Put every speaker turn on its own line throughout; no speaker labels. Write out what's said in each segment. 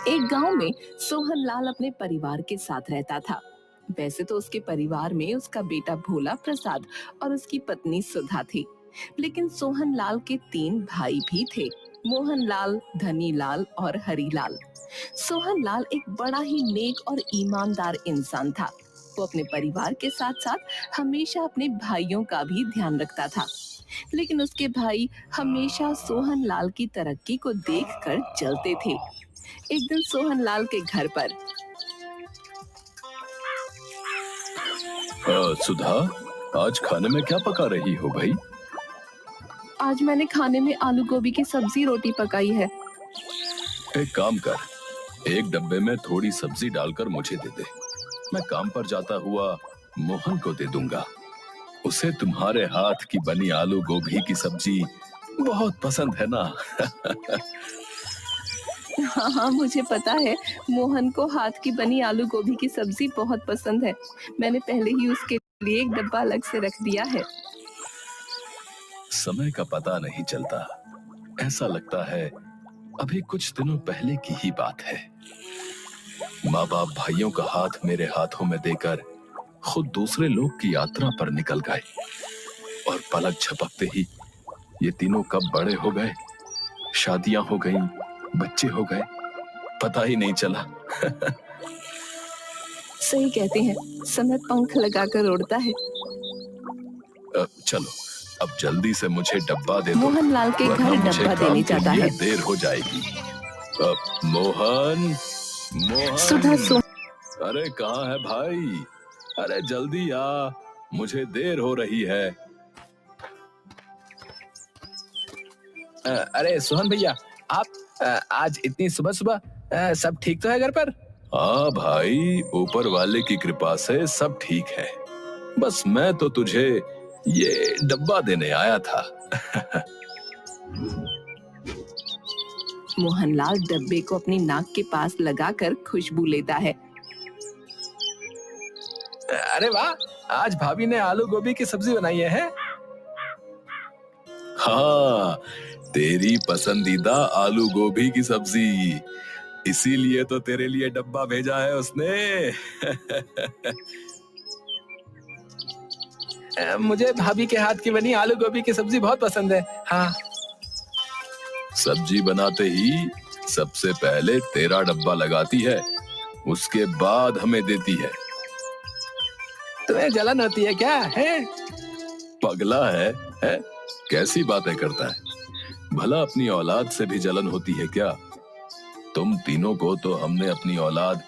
एक गांव में सोहन लाल अपने परिवार के साथ रहता था। वैसे तो उसके परिवार में उसका बेटा भोला प्रसाद और उसकी पत्नी सुधा थी। लेकिन सोहन लाल के तीन भाई भी थे, मोहन लाल, धनी लाल और हरी लाल। सोहन लाल एक बड़ा ही नेक और ईमानदार इंसान था। वो अपने परिवार के साथ साथ हमेशा अपने भाइयों का भी ध्यान रखता था। लेकिन उसके भाई हमेशा सोहन लाल की तरक्की को देखकर जलते थे। एक दिन सोहन लाल के घर पर
सुधा, आज खाने में क्या पका रही हो भाई?
आज मैंने खाने में आलू गोभी की सब्जी रोटी पकाई है।
एक काम कर, एक डब्बे में थोड़ी सब्जी डालकर मुझे दे दे। मैं काम पर जाता हुआ मोहन को दे दूंगा। उसे तुम्हारे हाथ की बनी आलू गोभी की सब्जी बहुत पसंद है ना।
हाँ हाँ, मुझे पता है। मोहन को हाथ की बनी आलू गोभी की सब्जी बहुत पसंद है। मैंने पहले ही उसके लिए एक डब्बा अलग से रख दिया है।
समय का पता नहीं चलता। ऐसा लगता है अभी कुछ दिनों पहले की ही बात है। माँ बाप भाइयों का हाथ मेरे हाथों में देकर खुद दूसरे लोक की यात्रा पर निकल गए, और पलक झपकते ही ये तीनों कब बड़े हो गए, शादियां हो गईं, बच्चे हो गए, पता ही नहीं चला।
सही कहते हैं, समय पंख लगाकर उड़ता है।
चलो, अब जल्दी से मुझे डब्बा दे दो,
मोहन लाल के
वरना
घर
मुझे
डब्बा
काम
देने
के
जाता
लिए
है।
देर हो जाएगी। मोहन,
सुधा
मोहन, अरे कहाँ है भाई? अरे जल्दी आ, मुझे देर हो रही है।
अरे सोहन भैया, आप आज इतनी सुबह सुबह सब ठीक तो है घर पर?
हाँ भाई, ऊपर वाले की कृपा से सब ठीक है। बस मैं तो तुझे ये डब्बा देने आया था।
मोहनलाल डब्बे को अपनी नाक के पास लगाकर खुशबू लेता है।
अरे वाह, आज भाभी ने आलू गोभी की सब्जी बनाई है?
हाँ, तेरी पसंदीदा आलू गोभी की सब्जी, इसीलिए तो तेरे लिए डब्बा भेजा है उसने।
मुझे भाभी के हाथ की बनी आलू गोभी की सब्जी बहुत पसंद है। हाँ।
सब्जी बनाते ही सबसे पहले तेरा डब्बा लगाती है, उसके बाद हमें देती है।
तुम्हें जलन होती है क्या है?
पगला है? कैसी बातें करता है? भला अपनी औलाद से भी जलन होती है क्या? तुम तीनों को तो हमने अपनी औलाद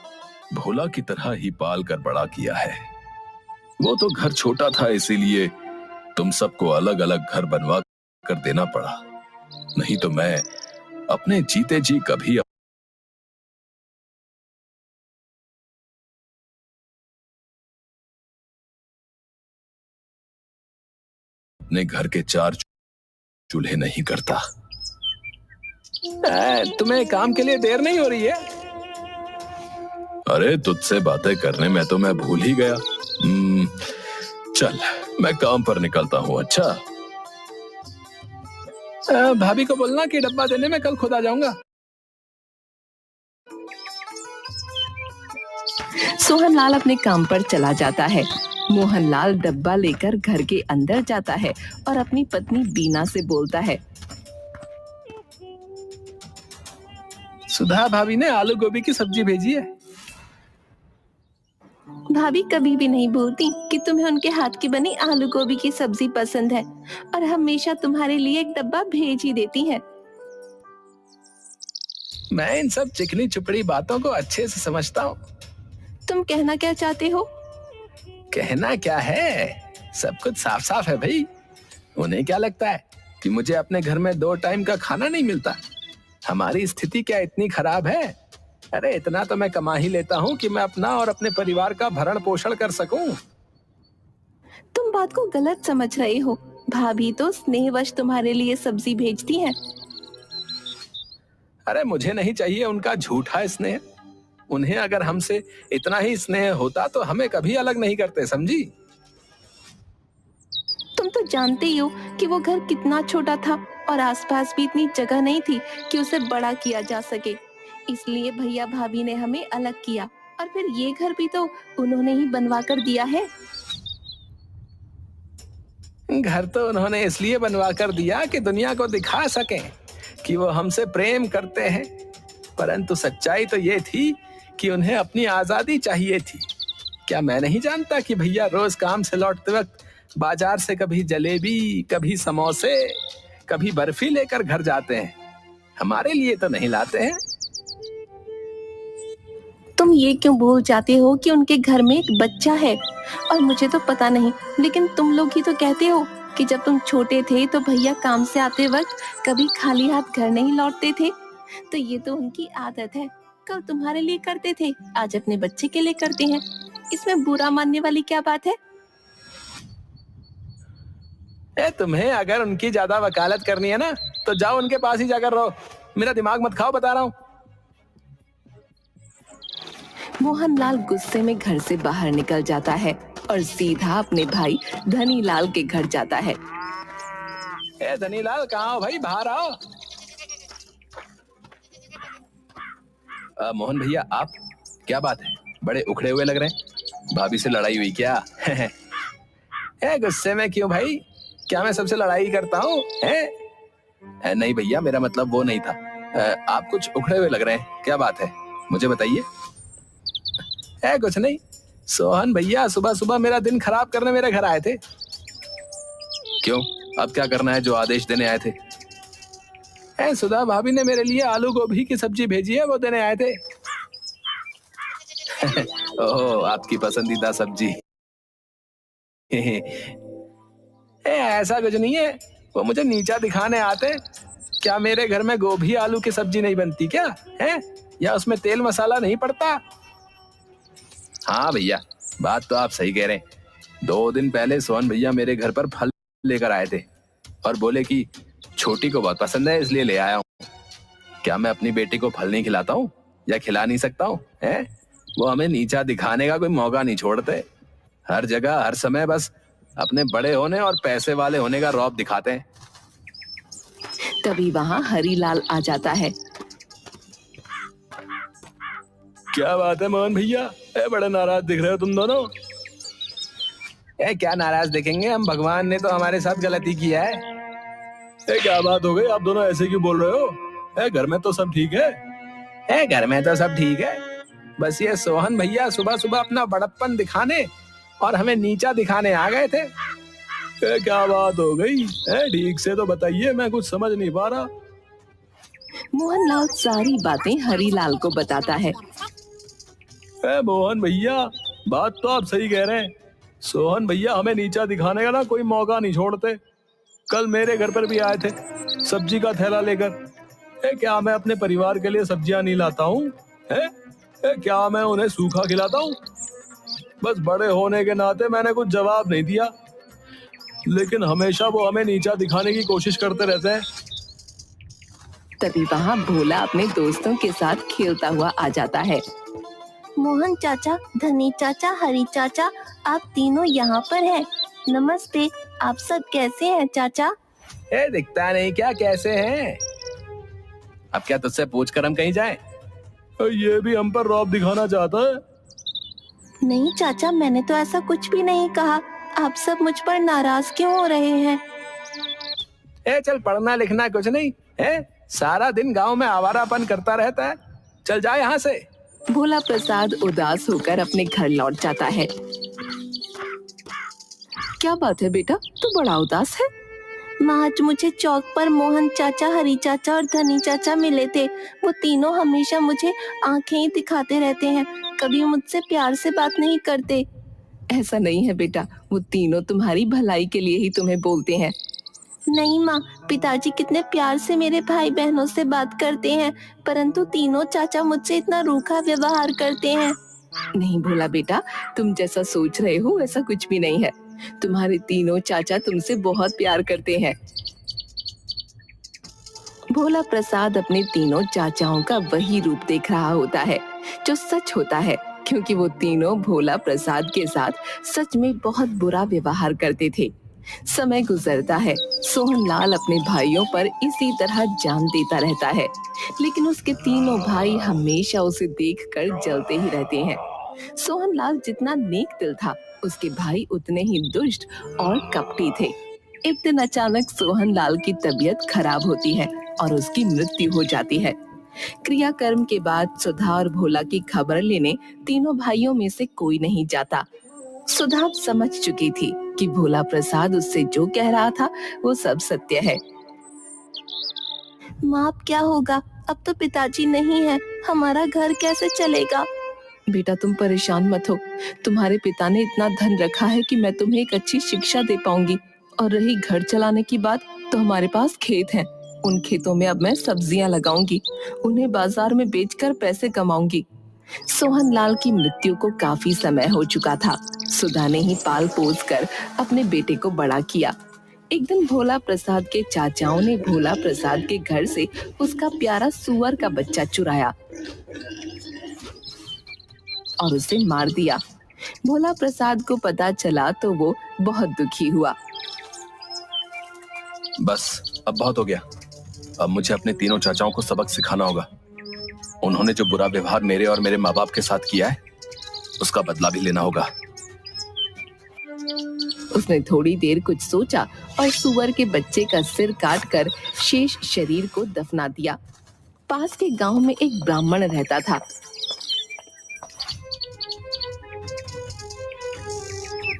भोला की तरह ही पाल कर बड़ा किया है। वो तो घर छोटा था, इसीलिए तुम सबको अलग अलग घर बनवा कर देना पड़ा। नहीं तो मैं अपने जीते जी कभी अपने घर के चार चूल्हे नहीं करता।
तुम्हें काम के लिए देर नहीं हो रही है?
अरे तुझसे बातें करने में तो मैं भूल ही गया। चल, मैं काम पर निकलता हूँ। अच्छा,
भाभी को बोलना कि डब्बा देने में कल खुद आ जाऊंगा।
सोहनलाल अपने काम पर चला जाता है। मोहनलाल डब्बा लेकर घर के अंदर जाता है और अपनी पत्नी बीना से बोलता है।
सुधा भाभी ने आलू गोभी की सब्जी भेजी है।
भाभी कभी भी नहीं भूलती कि तुम्हें उनके हाथ की बनी आलू गोभी की सब्जी पसंद है और हमेशा तुम्हारे लिए एक डब्बा भेज ही देती है।
मैं इन सब चिकनी चुपड़ी बातों को अच्छे से समझता हूँ।
तुम कहना क्या चाहते हो?
कहना क्या है, सब कुछ साफ साफ है भाई। उन्हें क्या लगता है कि मुझे अपने घर में 2 टाइम का खाना नहीं मिलता? हमारी स्थिति क्या इतनी खराब है? अरे इतना तो मैं कमा ही लेता हूँ कि मैं अपना और अपने परिवार का भरण पोषण कर सकूं।
तुम बात को गलत समझ रहे हो। भाभी तो स्नेहवश तुम्हारे लिए सब्जी भेजती है।
अरे मुझे नहीं चाहिए उनका झूठा स्नेह। उन्हें अगर हमसे इतना ही स्नेह होता तो हमें कभी अलग नहीं करते, समझी?
तुम तो जानते ही हो कि वो घर कितना छोटा था और आसपास भी इतनी जगह नहीं थी कि उसे बड़ा किया जा सके। इसलिए भैया भाभी ने हमें अलग किया, और फिर ये घर भी तो उन्होंने ही बनवा कर दिया है।
घर तो उन्होंने इसलिए बनवा कर दिया कि दुनिया को दिखा सकें कि वो हमसे प्रेम करते हैं, परंतु सच्चाई तो ये थी कि उन्हें अपनी आजादी चाहिए थी। क्या मैं नहीं जानता कि भैया रोज काम से लौटते वक्त बाजार से कभी जलेबी, कभी समोसे, कभी बर्फी लेकर घर जाते हैं। हमारे लिए तो नहीं लाते हैं।
तुम ये क्यों भूल जाते हो कि उनके घर में एक बच्चा है? और मुझे तो पता नहीं, लेकिन तुम लोग ही तो कहते हो कि जब तुम छोटे थे तो भैया काम से आते वक्त कभी खाली हाथ घर नहीं लौटते थे। तो ये तो उनकी आदत है, कल तुम्हारे लिए करते थे, आज अपने बच्चे के लिए करते हैं। इसमें बुरा मानने वाली क्या बात है?
तुम्हें अगर उनकी ज्यादा वकालत करनी है ना, तो जाओ उनके पास ही जाकर रहो। मेरा दिमाग मत खाओ, बता रहा हूँ।
मोहनलाल गुस्से में घर से बाहर निकल जाता है और सीधा अपने भाई धनीलाल के घर जाता है।
धनीलाल, कहाँ हो भाई? बाहर आओ। मोहन भैया, आप? क्या बात है, बड़े उखड़े हुए लग रहे हैं। भाभी से लड़ाई हुई क्या? गुस्से में क्यों भाई? क्या मैं सबसे लड़ाई करता हूँ? नहीं भैया, मेरा मतलब वो नहीं था। आप कुछ उखड़े हुए लग रहे हैं, क्या बात है, मुझे बताइए। कुछ नहीं, सोहन भैया सुबह सुबह मेरा दिन खराब करने मेरे घर आए थे। क्यों, अब क्या करना है जो आदेश देने आए थे? सुधा भाभी ने मेरे लिए आलू गोभी की सब्जी भेजी है, वो देने आए थे। ओह, आपकी पसंदीदा सब्जी। ऐसा कुछ नहीं है, वो मुझे नीचा दिखाने आते। क्या मेरे घर में गोभी आलू की सब्जी नहीं बनती क्या है? या उसमें तेल मसाला नहीं पड़ता? हाँ भैया, बात तो आप सही कह रहे हैं। 2 दिन पहले सोहन भैया मेरे घर पर फल लेकर आए थे और बोले कि छोटी को बहुत पसंद है, इसलिए ले आया हूँ। क्या मैं अपनी बेटी को फल नहीं खिलाता हूँ या खिला नहीं सकता हूँ? वो हमें नीचा दिखाने का कोई मौका नहीं छोड़ते। हर जगह हर समय बस अपने बड़े होने और पैसे वाले होने का रौब दिखाते हैं।
तभी वहाँ हरीलाल आ जाता है।
क्या बात है मोहन भैया, बड़े नाराज दिख रहे हो तुम दोनों। क्या नाराज दिखेंगे हम, भगवान ने तो हमारे साथ गलती किया है। क्या बात हो गई, आप दोनों ऐसे क्यों बोल रहे हो? घर में तो सब ठीक है। घर में तो सब ठीक है, बस ये सोहन भैया सुबह सुबह अपना बड़प्पन दिखाने और हमें नीचा दिखाने आ गए थे। क्या बात हो गई? ठीक से तो बताइए, मैं कुछ समझ नहीं पा रहा।
मोहनलाल सारी बातें हरीलाल को बताता है।
मोहन भैया, बात तो आप सही कह रहे हैं। सोहन भैया हमें नीचा दिखाने का ना कोई मौका नहीं छोड़ते। कल मेरे घर पर भी आए थे सब्जी का थैला लेकर। क्या मैं अपने परिवार के लिए सब्जियां नहीं लाता हूँ? क्या मैं उन्हें सूखा खिलाता हूँ? बस बड़े होने के नाते मैंने कुछ जवाब नहीं दिया, लेकिन हमेशा वो हमें नीचा दिखाने की कोशिश करते रहते हैं।
तभी वहाँ भोला अपने दोस्तों के साथ खेलता हुआ आ जाता है। मोहन चाचा, धनी चाचा, हरी चाचा, आप तीनों यहाँ पर हैं। नमस्ते, आप सब कैसे हैं चाचा?
दिखता नहीं क्या कैसे हैं? अब क्या तुझसे पूछकर हम कहीं जाएं? ये भी हम पर रौब दिखाना चाहता है।
नहीं चाचा, मैंने तो ऐसा कुछ भी नहीं कहा। आप सब मुझ पर नाराज क्यों हो रहे हैं?
चल, पढ़ना लिखना कुछ नहीं है, सारा दिन गांव में आवारापन करता रहता है। चल जा यहाँ से।
भोला प्रसाद उदास होकर अपने घर लौट जाता है। क्या बात है बेटा, तू बड़ा उदास है? माँ, आज मुझे चौक पर मोहन चाचा, हरी चाचा और धनी चाचा मिले थे। वो तीनों हमेशा मुझे आंखें ही दिखाते रहते हैं, कभी मुझसे प्यार से बात नहीं करते। ऐसा नहीं है बेटा, वो तीनों तुम्हारी भलाई के लिए ही तुम्हें बोलते हैं। नहीं माँ, पिताजी कितने प्यार से मेरे भाई बहनों से बात करते हैं, परंतु तीनों चाचा मुझसे इतना रूखा व्यवहार करते हैं। नहीं भोला बेटा, तुम जैसा सोच रहे हो वैसा कुछ भी नहीं है। तुम्हारे तीनों चाचा तुमसे बहुत प्यार करते हैं। भोला प्रसाद अपने तीनों चाचाओं का वही रूप देख रहा होता है जो सच होता है, क्योंकि वो तीनों भोला प्रसाद के साथ सच में बहुत बुरा व्यवहार करते थे। समय गुजरता है। सोहनलाल अपने भाइयों पर इसी तरह जान देता रहता है, लेकिन उसके तीनों भाई हमेशा उसे देखकर जलते ही रहते हैं। सोहनलाल जितना नेक दिल था, उसके भाई उतने ही दुष्ट और कपटी थे। एक दिन अचानक सोहनलाल की तबीयत खराब होती है और उसकी मृत्यु हो जाती है। क्रियाकर्म के बाद सुधा और भोला की खबर लेने तीनों भाइयों में से कोई नहीं जाता। सुधा समझ चुकी थी कि भोला प्रसाद उससे जो कह रहा था वो सब सत्य है। माँ, अब क्या होगा? अब तो पिताजी नहीं है, हमारा घर कैसे चलेगा? बेटा, तुम परेशान मत हो। तुम्हारे पिता ने इतना धन रखा है कि मैं तुम्हें एक अच्छी शिक्षा दे पाऊंगी। और रही घर चलाने की बात, तो हमारे पास खेत हैं। उन खेतों में अब मैं सब्जियां लगाऊंगी, उन्हें बाजार में बेचकर पैसे कमाऊंगी। सोहनलाल की मृत्यु को काफी समय हो चुका था। सुधा ने ही पाल पोस कर अपने बेटे को बड़ा किया। एक दिन भोला प्रसाद के चाचाओं ने भोला प्रसाद के घर से उसका प्यारा सुअर का बच्चा चुराया और उसे मार दिया। भोला प्रसाद को पता चला तो वो बहुत दुखी हुआ।
बस अब बहुत हो गया। अब मुझे अपने तीनों चाचाओं को सबक सिखाना होगा। उन्होंने जो बुरा व्यवहार मेरे और मेरे माँ बाप के साथ किया है, उसका बदला भी लेना होगा।
उसने थोड़ी देर कुछ सोचा और सुअर के बच्चे का सिर काटकर शेष शरीर को दफना दिया। पास के गांव में एक ब्राह्मण रहता था।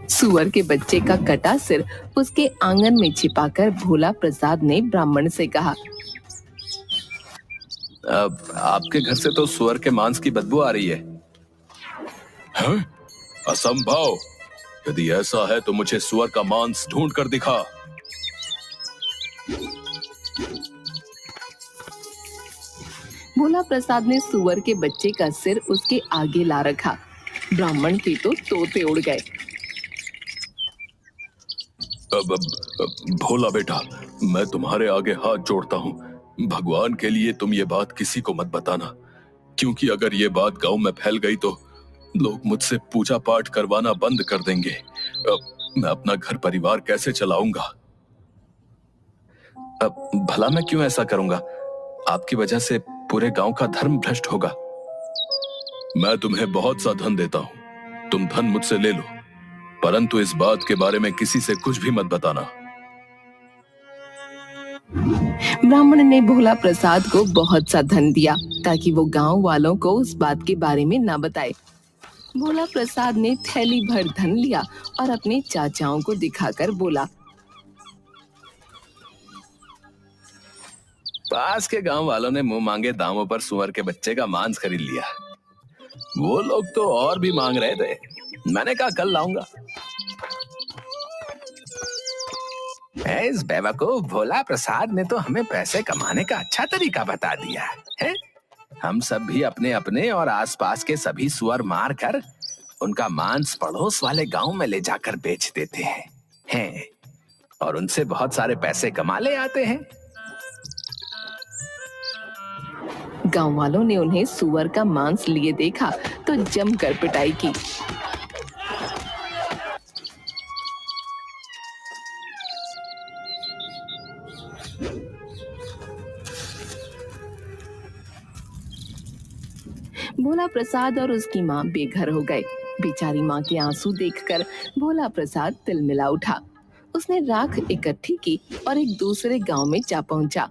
सुअर के बच्चे का कटा सिर उसके आंगन में छिपाकर भोला प्रसाद ने ब्राह्मण से कहा,
अब आपके घर से तो सुअर के मांस की बदबू आ रही है। हैं? असंभव! यदि ऐसा है तो मुझे सुअर का मांस ढूंढ कर दिखा।
भोला प्रसाद ने सुअर के बच्चे का सिर उसके आगे ला रखा। ब्राह्मण के तो तोते उड़ गए।
भोला बेटा, मैं तुम्हारे आगे हाथ जोड़ता हूँ। भगवान के लिए तुम ये बात किसी को मत बताना, क्योंकि अगर ये बात गांव में फैल गई तो लोग मुझसे पूजा पाठ करवाना बंद कर देंगे। मैं अपना घर परिवार कैसे चलाऊंगा? अब भला मैं क्यों ऐसा करूंगा? आपकी वजह से पूरे गांव का धर्म भ्रष्ट होगा। मैं तुम्हें बहुत सा धन देता हूँ, तुम धन मुझसे ले लो, परंतु इस बात के बारे में किसी से कुछ भी मत बताना।
ब्राह्मण ने भोला प्रसाद को बहुत सा धन दिया ताकि वो गांव वालों को उस बात के बारे में न बताए। भोला प्रसाद ने थैली भर धन लिया और अपने चाचाओं को दिखाकर बोला,
पास के गांव वालों ने मुंह मांगे दामों पर सुअर के बच्चे का मांस खरीद लिया। वो लोग तो और भी मांग रहे थे। मैंने कहा कल लाऊंगा। इस बेवकूफ भोला प्रसाद ने तो हमें पैसे कमाने का अच्छा तरीका बता दिया है। हम सब भी अपने अपने और आसपास के सभी सुअर मार कर उनका मांस पड़ोस वाले गांव में ले जाकर बेच देते हैं और उनसे बहुत सारे पैसे कमा ले आते हैं।
गांव वालों ने उन्हें सुअर का मांस लिए देखा तो जमकर पिटाई की। भोला प्रसाद और उसकी माँ बेघर हो गए। बेचारी माँ के आंसू देखकर भोला प्रसाद तिलमिला उठा। उसने राख इकट्ठी की और एक दूसरे गांव में जा पहुंचा।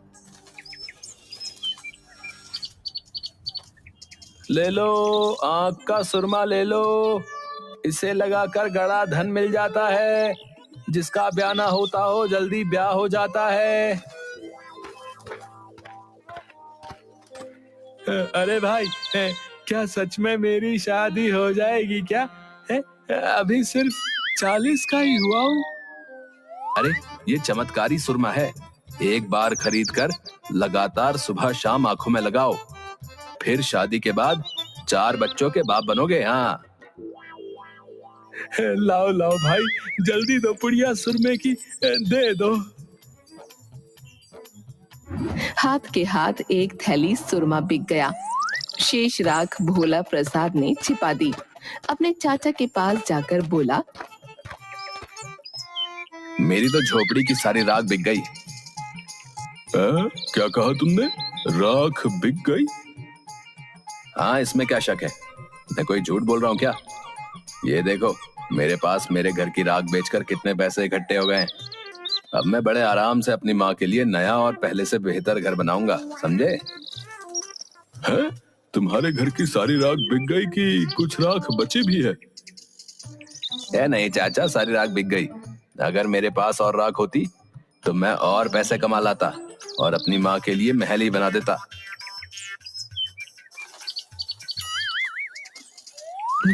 ले लो, आंख का सुरमा ले लो, इसे लगाकर गड़ा धन मिल जाता है। जिसका ब्याह ना होता हो जल्दी ब्याह हो जाता है। अरे भाई, क्या सच में मेरी शादी हो जाएगी क्या? अभी सिर्फ 40 का ही हुआ हूँ। अरे ये चमत्कारी सुरमा है। एक बार खरीद कर लगातार सुबह शाम आंखों में लगाओ, फिर शादी के बाद 4 बच्चों के बाप बनोगे। हाँ, लाओ लाओ भाई, जल्दी दो पुड़िया सुरमे की, दे दो।
हाथ के हाथ एक थैली सुरमा बिक गया। शेष राख भोला प्रसाद ने छिपा दी। अपने चाचा के पास जाकर बोला,
मेरी तो झोपड़ी की सारी राख बिक गई।
क्या कहा तुमने? राख बिक गई?
हाँ, इसमें क्या शक है? मैं कोई झूठ बोल रहा हूँ क्या? ये देखो, मेरे पास मेरे घर की राख बेचकर कितने पैसे इकट्ठे हो गए हैं। अब मैं बड़े आराम से अपनी माँ के लिए नया और पहले से बेहतर घर बनाऊंगा, समझे?
है? तुम्हारे घर की सारी राख बिक गई कि कुछ राख बची भी है?
नहीं चाचा, सारी राख बिक गई। अगर मेरे पास और राख होती तो मैं और पैसे कमा लाता और अपनी माँ के लिए महल ही बना देता।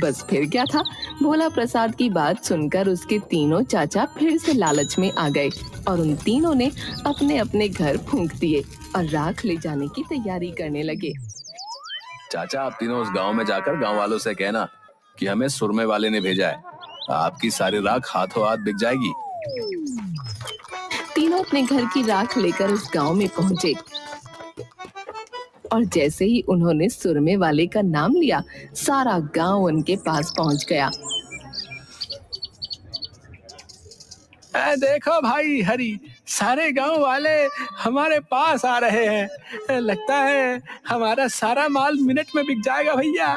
बस फिर क्या था, भोला प्रसाद की बात सुनकर उसके तीनों चाचा फिर से लालच में आ गए और उन तीनों ने अपने अपने घर फूंक दिए और राख ले जाने की तैयारी करने लगे।
चाचा, आप तीनों उस गांव में जाकर गांव वालों से कहना कि हमें सुरमे वाले ने भेजा है। आपकी सारी राख हाथों हाथ बिक जाएगी।
तीनों अपने घर की राख लेकर उस गांव में पहुंचे और जैसे ही उन्होंने सुरमे वाले का नाम लिया, सारा गांव उनके पास पहुंच गया।
देखो भाई हरी, सारे गांव वाले हमारे पास आ रहे हैं। लगता है हमारा सारा माल मिनट में बिक जाएगा भैया।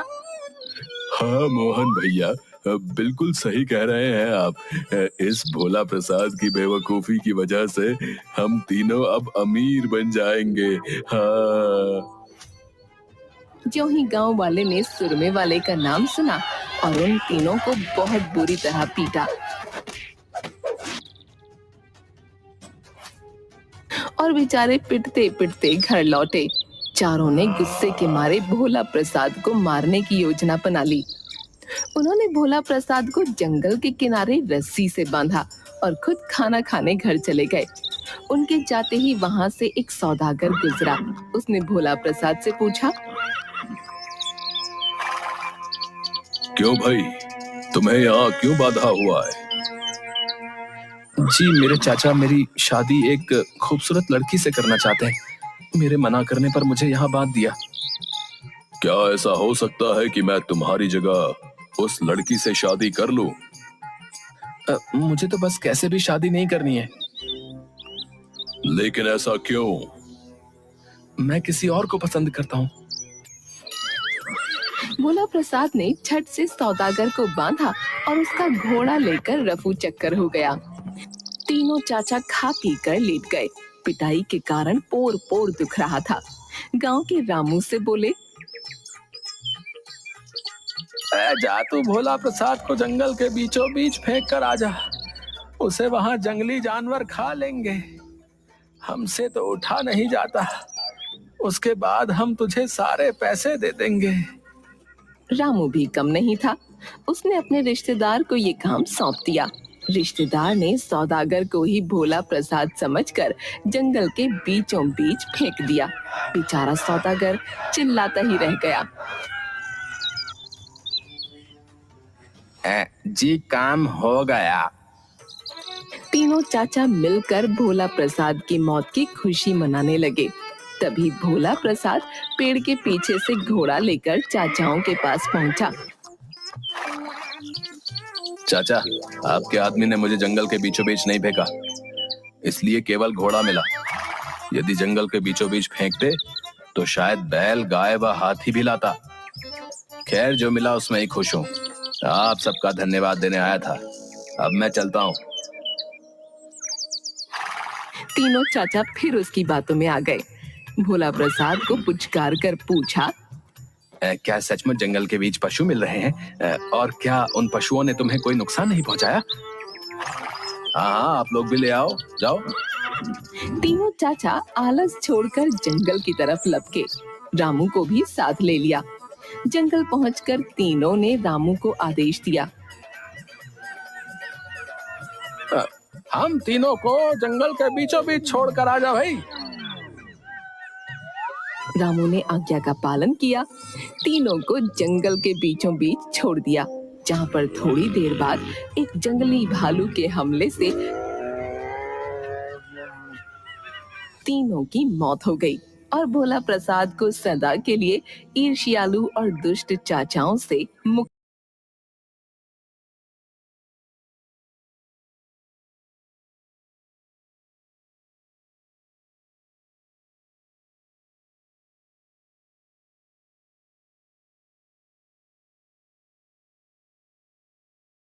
हाँ मोहन भैया, बिल्कुल सही कह रहे हैं आप। इस भोला प्रसाद की बेवकूफी की वजह से हम तीनों अब अमीर बन जाएंगे। हाँ।
जो ही गांव वाले ने सुरमे वाले का नाम सुना और उन तीनों को बहुत बुरी तरह पीटा और बेचारे पिटते पिटते घर लौटे। चारों ने गुस्से के मारे भोला प्रसाद को मारने की योजना बना ली। उन्होंने भोला प्रसाद को जंगल के किनारे रस्सी से बांधा और खुद खाना खाने घर चले गए। उनके जाते ही वहां से एक सौदागर गुजरा। उसने भोला प्रसाद से पूछा,
क्यों भाई, तुम्हें यहाँ क्यों बाधा हुआ है?
जी मेरे चाचा मेरी शादी एक खूबसूरत लड़की से करना चाहते हैं। मेरे मना करने पर मुझे यहाँ बांध दिया।
क्या ऐसा हो सकता है कि मैं तुम्हारी जगह उस लड़की से शादी कर लूं?
मुझे तो बस कैसे भी शादी नहीं करनी है।
लेकिन ऐसा क्यों?
मैं किसी और को पसंद करता हूँ।
भोला प्रसाद ने झट से सौदागर को बांधा और उसका घोड़ा लेकर रफू चक्कर हो गया। तीनों चाचा खा पी कर लेट गए। पिटाई के कारण पोर पोर दुख रहा था। गांव के रामू से बोले,
जा तू भोला प्रसाद को जंगल के बीचों बीच फेंक कर आ जा। उसे वहां जंगली जानवर खा लेंगे। हमसे तो उठा नहीं जाता। उसके बाद हम तुझे सारे पैसे दे देंगे।
रामू भी कम नहीं था। उसने अपने रिश्तेदार को ये काम सौंप दिया। रिश्तेदार ने सौदागर को ही भोला प्रसाद समझकर जंगल के बीचों बीच फेंक दिया। बेचारा सौदागर चिल्लाता ही रह गया।
जी काम हो गया।
तीनों चाचा मिलकर भोला प्रसाद की मौत की खुशी मनाने लगे। तभी भोला प्रसाद पेड़ के पीछे से घोड़ा लेकर चाचाओं के पास पहुंचा।
चाचा, आपके आदमी ने मुझे जंगल के बीचों बीच नहीं फेंका, इसलिए केवल घोड़ा मिला। यदि जंगल के बीचों बीच फेंकते तो शायद बैल, गाय व हाथी भी लाता। खैर, जो मिला उसमें ही खुश हूँ। आप सबका धन्यवाद देने आया था। अब मैं चलता हूँ।
तीनों चाचा फिर उसकी बातों में आ गए। भोला प्रसाद को पुचकार कर पूछा,
क्या सचमुच जंगल के बीच पशु मिल रहे हैं? और क्या उन पशुओं ने तुम्हें कोई नुकसान नहीं पहुंचाया? हाँ, आप लोग भी ले आओ, जाओ।
तीनों चाचा आलस छोड़कर जंगल की तरफ लपके। रामू को भी साथ ले लिया। जंगल पहुंचकर तीनों ने रामू को आदेश दिया,
हम तीनों को जंगल के बीचों बीच छोड़कर आ जा भाई।
रामू ने आज्ञा का पालन किया। तीनों को जंगल के बीचों बीच छोड़ दिया, जहां पर थोड़ी देर बाद एक जंगली भालू के हमले से तीनों की मौत हो गई और भोला प्रसाद को सदा के लिए ईर्ष्यालु और दुष्ट चाचाओं से मुक्त